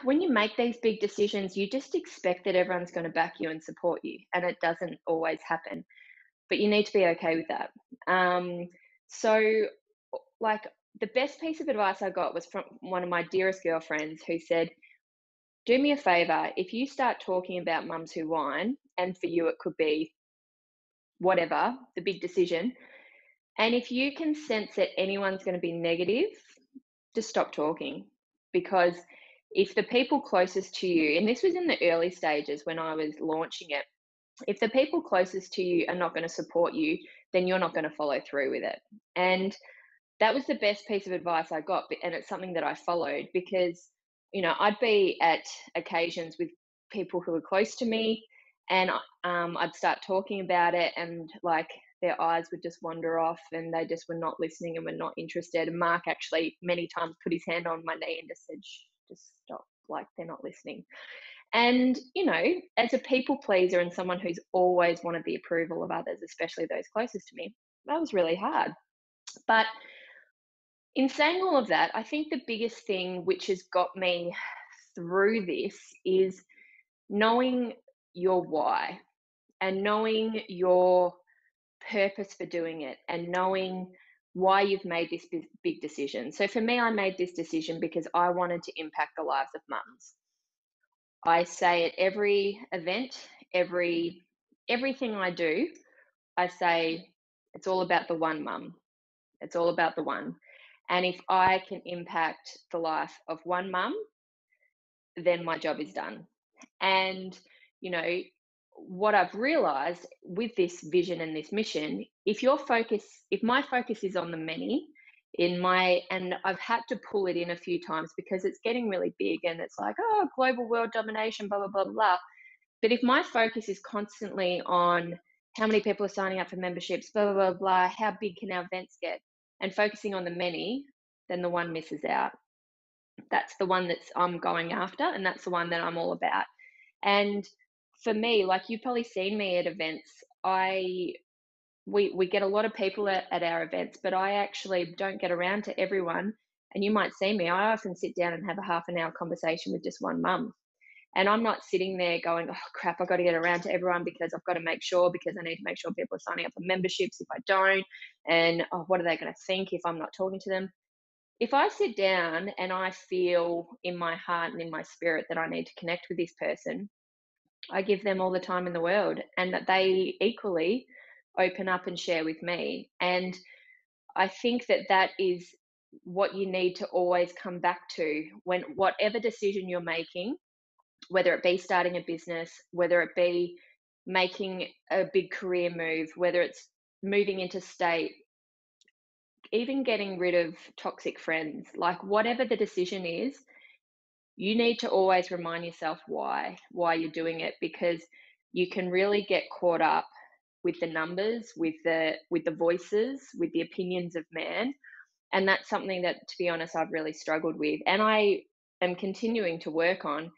when you make these big decisions, you just expect that everyone's going to back you and support you, and it doesn't always happen. But you need to be okay with that. So, like, the best piece of advice I got was from one of my dearest girlfriends who said, "Do me a favor, if you start talking about mums who whine, and for you it could be whatever, the big decision, and if you can sense that anyone's going to be negative, just stop talking." Because if the people closest to you, and this was in the early stages when I was launching it, if the people closest to you are not going to support you, then you're not going to follow through with it. And that was the best piece of advice I got. And it's something that I followed because, I'd be at occasions with people who were close to me, and I'd start talking about it, and like their eyes would just wander off and they just were not listening and were not interested. And Mark actually many times put his hand on my knee and just said, "Shh, just stop, like they're not listening." And, as a people pleaser and someone who's always wanted the approval of others, especially those closest to me, that was really hard. But in saying all of that, I think the biggest thing which has got me through this is knowing your why and knowing your purpose for doing it and knowing why you've made this big decision. So for me, I made this decision because I wanted to impact the lives of mums. I say at every event, everything I do, I say it's all about the one mum. It's all about the one. And if I can impact the life of one mum, then my job is done. And, you know, what I've realized with this vision and this mission, if my focus is on the many, and I've had to pull it in a few times because it's getting really big and it's like, oh, global world domination, blah, blah, blah, blah. But if my focus is constantly on how many people are signing up for memberships, blah, blah, blah, blah, how big can our events get, and focusing on the many, then the one misses out. That's the one that's I'm going after, and that's the one that I'm all about. And for me, like you've probably seen me at events, we get a lot of people at our events, but I actually don't get around to everyone. And you might see me, I often sit down and have a half an hour conversation with just one mum. And I'm not sitting there going, oh crap, I've got to get around to everyone because I've got to make sure, because I need to make sure people are signing up for memberships if I don't. And oh, what are they going to think if I'm not talking to them? If I sit down and I feel in my heart and in my spirit that I need to connect with this person, I give them all the time in the world, and that they equally open up and share with me. And I think that that is what you need to always come back to when whatever decision you're making, whether it be starting a business, whether it be making a big career move, whether it's moving into state, even getting rid of toxic friends, like whatever the decision is, you need to always remind yourself why you're doing it, because you can really get caught up with the numbers, with the voices, with the opinions of man. And that's something that, to be honest, I've really struggled with, and I am continuing to work on.